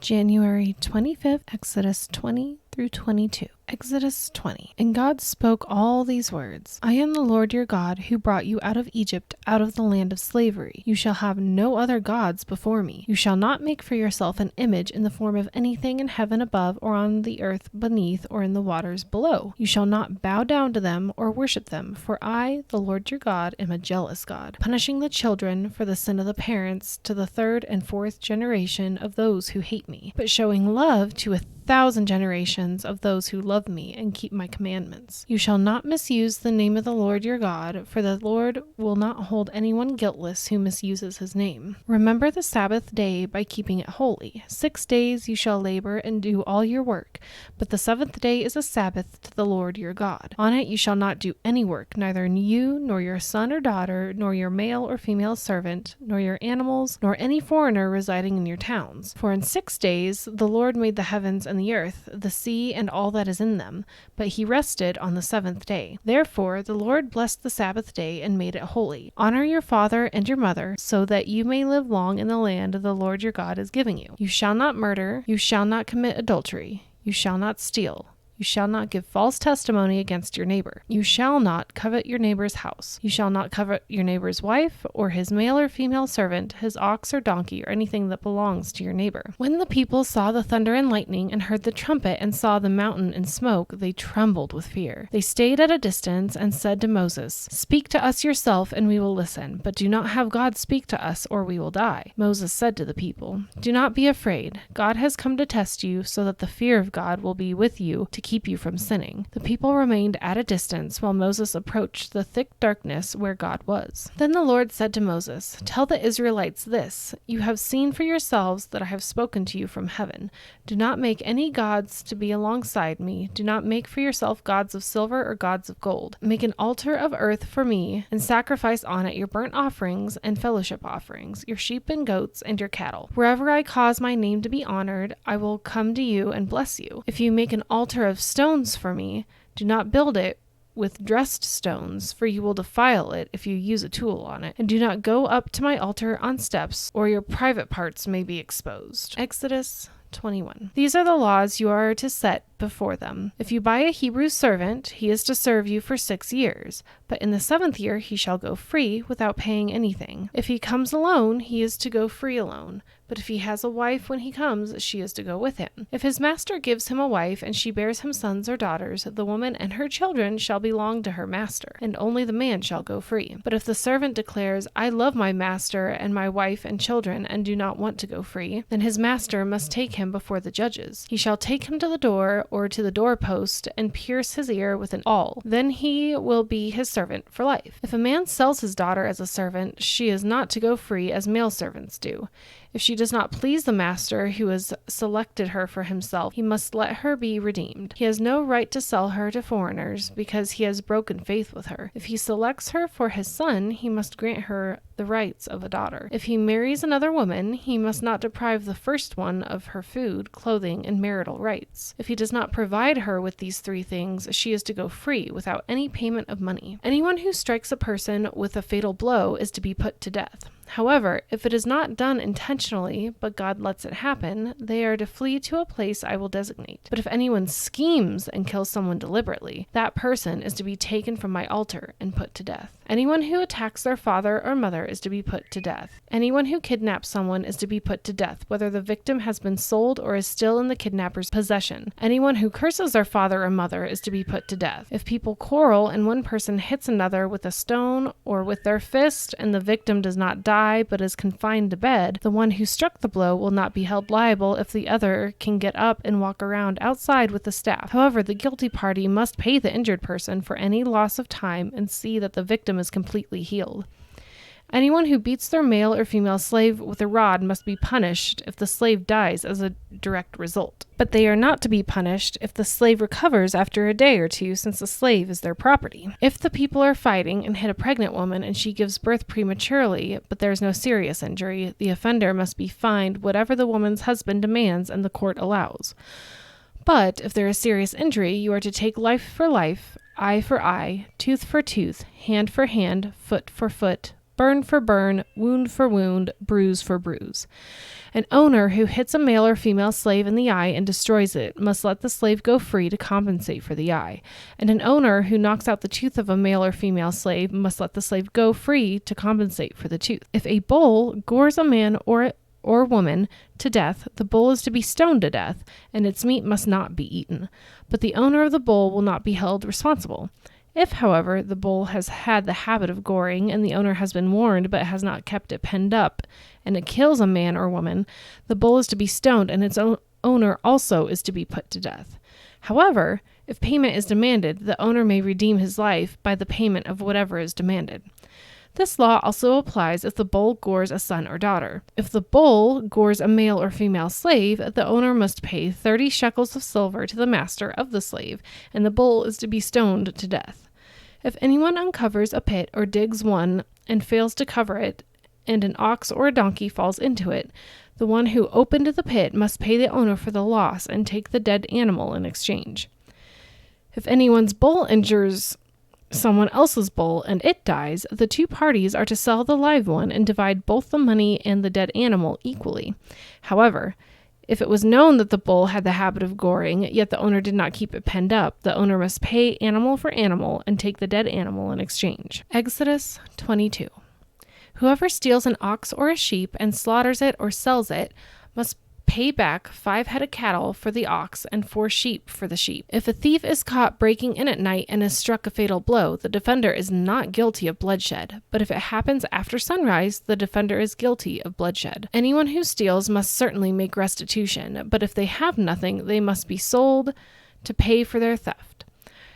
January 25th, Exodus 20 through 22. Exodus 20. And God spoke all these words. I am the Lord your God, who brought you out of Egypt, out of the land of slavery. You shall have no other gods before me. You shall not make for yourself an image in the form of anything in heaven above, or on the earth beneath, or in the waters below. You shall not bow down to them or worship them, for I, the Lord your God, am a jealous God, punishing the children for the sin of the parents to the third and fourth generation of those who hate me, but showing love to 1,000 generations of those who love me and keep my commandments. You shall not misuse the name of the Lord your God, for the Lord will not hold anyone guiltless who misuses his name. Remember the Sabbath day by keeping it holy. 6 days you shall labor and do all your work, but the seventh day is a Sabbath to the Lord your God. On it you shall not do any work, neither you, nor your son or daughter, nor your male or female servant, nor your animals, nor any foreigner residing in your towns. For in 6 days the Lord made the heavens and the earth, the sea, and all that is in them, but he rested on the seventh day. Therefore the Lord blessed the Sabbath day and made it holy. Honor your father and your mother, so that you may live long in the land the Lord your God is giving you. You shall not murder, you shall not commit adultery, you shall not steal. You shall not give false testimony against your neighbor. You shall not covet your neighbor's house. You shall not covet your neighbor's wife, or his male or female servant, his ox or donkey, or anything that belongs to your neighbor. When the people saw the thunder and lightning, and heard the trumpet, and saw the mountain in smoke, they trembled with fear. They stayed at a distance, and said to Moses, Speak to us yourself, and we will listen, but do not have God speak to us, or we will die. Moses said to the people, Do not be afraid. God has come to test you, so that the fear of God will be with you, to keep you from sinning. The people remained at a distance while Moses approached the thick darkness where God was. Then the Lord said to Moses, Tell the Israelites this, You have seen for yourselves that I have spoken to you from heaven. Do not make any gods to be alongside me. Do not make for yourself gods of silver or gods of gold. Make an altar of earth for me, and sacrifice on it your burnt offerings and fellowship offerings, your sheep and goats and your cattle. Wherever I cause my name to be honored, I will come to you and bless you. If you make an altar of stones for me, do not build it with dressed stones, for you will defile it if you use a tool on it. And do not go up to my altar on steps, or your private parts may be exposed. Exodus 21. These are the laws you are to set before them. If you buy a Hebrew servant, he is to serve you for 6 years, but in the 7th year he shall go free without paying anything. If he comes alone, he is to go free alone. But if he has a wife when he comes, she is to go with him. If his master gives him a wife, and she bears him sons or daughters, the woman and her children shall belong to her master, and only the man shall go free. But if the servant declares, I love my master and my wife and children, and do not want to go free, then his master must take him before the judges. He shall take him to the door, or to the doorpost, and pierce his ear with an awl. Then he will be his servant for life. If a man sells his daughter as a servant, she is not to go free as male servants do. If she does not please the master who has selected her for himself, he must let her be redeemed. He has no right to sell her to foreigners, because he has broken faith with her. If he selects her for his son, he must grant her the rights of a daughter. If he marries another woman, he must not deprive the first one of her food, clothing, and marital rights. If he does not provide her with these 3 things, she is to go free without any payment of money. Anyone who strikes a person with a fatal blow is to be put to death. However, if it is not done intentionally, but God lets it happen, they are to flee to a place I will designate. But if anyone schemes and kills someone deliberately, that person is to be taken from my altar and put to death. Anyone who attacks their father or mother is to be put to death. Anyone who kidnaps someone is to be put to death, whether the victim has been sold or is still in the kidnapper's possession. Anyone who curses their father or mother is to be put to death. If people quarrel and one person hits another with a stone or with their fist, and the victim does not die but is confined to bed, the one who struck the blow will not be held liable if the other can get up and walk around outside with the staff. However, the guilty party must pay the injured person for any loss of time and see that the victim is completely healed. Anyone who beats their male or female slave with a rod must be punished if the slave dies as a direct result. But they are not to be punished if the slave recovers after a day or 2, since the slave is their property. If the people are fighting and hit a pregnant woman and she gives birth prematurely, but there is no serious injury, the offender must be fined whatever the woman's husband demands and the court allows. But if there is serious injury, you are to take life for life, eye for eye, tooth for tooth, hand for hand, foot for foot, burn for burn, wound for wound, bruise for bruise. An owner who hits a male or female slave in the eye and destroys it must let the slave go free to compensate for the eye. And an owner who knocks out the tooth of a male or female slave must let the slave go free to compensate for the tooth. If a bull gores a man or woman to death, the bull is to be stoned to death, and its meat must not be eaten. But the owner of the bull will not be held responsible. If, however, the bull has had the habit of goring, and the owner has been warned but has not kept it penned up, and it kills a man or woman, the bull is to be stoned, and its owner also is to be put to death. However, if payment is demanded, the owner may redeem his life by the payment of whatever is demanded. This law also applies if the bull gores a son or daughter. If the bull gores a male or female slave, the owner must pay 30 shekels of silver to the master of the slave, and the bull is to be stoned to death. If anyone uncovers a pit or digs one and fails to cover it, and an ox or a donkey falls into it, the one who opened the pit must pay the owner for the loss and take the dead animal in exchange. If anyone's bull injures someone else's bull and it dies, the two parties are to sell the live one and divide both the money and the dead animal equally. However, if it was known that the bull had the habit of goring, yet the owner did not keep it penned up, the owner must pay animal for animal and take the dead animal in exchange. Exodus 22. Whoever steals an ox or a sheep and slaughters it or sells it must pay back 5 head of cattle for the ox and 4 sheep for the sheep. If a thief is caught breaking in at night and is struck a fatal blow, the defender is not guilty of bloodshed. But if it happens after sunrise, the defender is guilty of bloodshed. Anyone who steals must certainly make restitution, but if they have nothing, they must be sold to pay for their theft.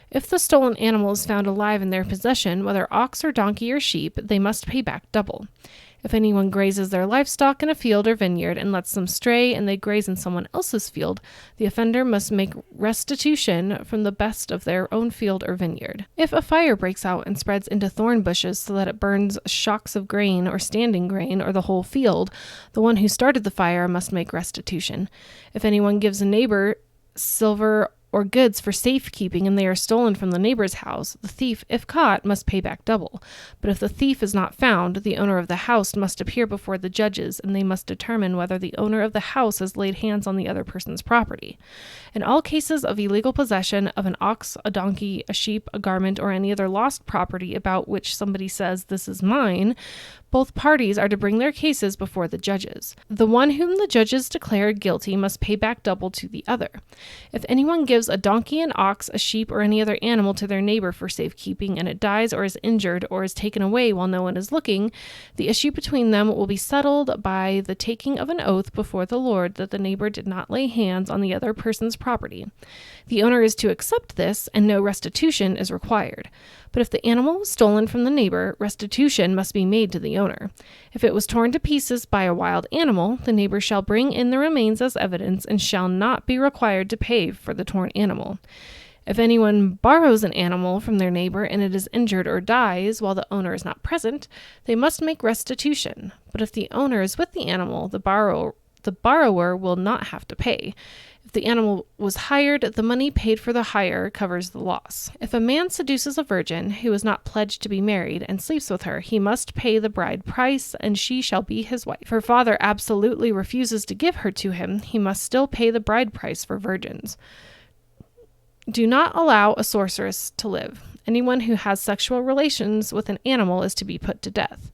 If the stolen animal is found alive in their possession, whether ox or donkey or sheep, they must pay back double. If anyone grazes their livestock in a field or vineyard and lets them stray and they graze in someone else's field, the offender must make restitution from the best of their own field or vineyard. If a fire breaks out and spreads into thorn bushes so that it burns shocks of grain or standing grain or the whole field, the one who started the fire must make restitution. If anyone gives a neighbor silver or goods for safekeeping and they are stolen from the neighbor's house, the thief, if caught, must pay back double. But if the thief is not found, the owner of the house must appear before the judges, and they must determine whether the owner of the house has laid hands on the other person's property. In all cases of illegal possession of an ox, a donkey, a sheep, a garment, or any other lost property about which somebody says, "This is mine," both parties are to bring their cases before the judges. The one whom the judges declare guilty must pay back double to the other. If anyone gives a donkey, an ox, a sheep, or any other animal to their neighbor for safekeeping, and it dies or is injured or is taken away while no one is looking, the issue between them will be settled by the taking of an oath before the Lord that the neighbor did not lay hands on the other person's property. The owner is to accept this, and no restitution is required. But if the animal was stolen from the neighbor, restitution must be made to the owner. If it was torn to pieces by a wild animal, the neighbor shall bring in the remains as evidence and shall not be required to pay for the torn animal. If anyone borrows an animal from their neighbor and it is injured or dies while the owner is not present, they must make restitution. But if the owner is with the animal, the borrower will not have to pay. If the animal was hired, the money paid for the hire covers the loss. If a man seduces a virgin who is not pledged to be married and sleeps with her, he must pay the bride price, and she shall be his wife. If her father absolutely refuses to give her to him, he must still pay the bride price for virgins. Do not allow a sorceress to live. Anyone who has sexual relations with an animal is to be put to death.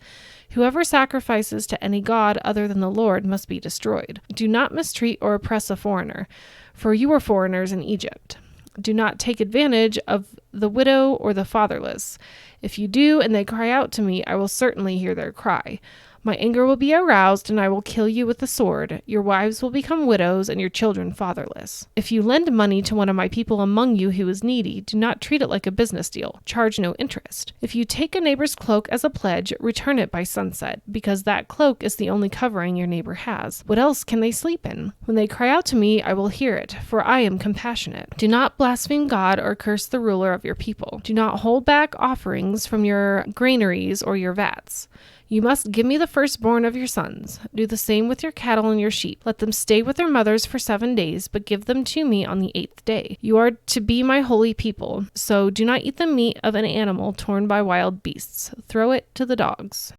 Whoever sacrifices to any god other than the Lord must be destroyed. Do not mistreat or oppress a foreigner, for you were foreigners in Egypt. Do not take advantage of the widow or the fatherless. If you do and they cry out to me, I will certainly hear their cry. My anger will be aroused, and I will kill you with the sword. Your wives will become widows, and your children fatherless. If you lend money to one of my people among you who is needy, do not treat it like a business deal. Charge no interest. If you take a neighbor's cloak as a pledge, return it by sunset, because that cloak is the only covering your neighbor has. What else can they sleep in? When they cry out to me, I will hear it, for I am compassionate. Do not blaspheme God or curse the ruler of your people. Do not hold back offerings from your granaries or your vats. You must give me the firstborn of your sons. Do the same with your cattle and your sheep. Let them stay with their mothers for 7 days, but give them to me on the 8th day. You are to be my holy people, so do not eat the meat of an animal torn by wild beasts. Throw it to the dogs.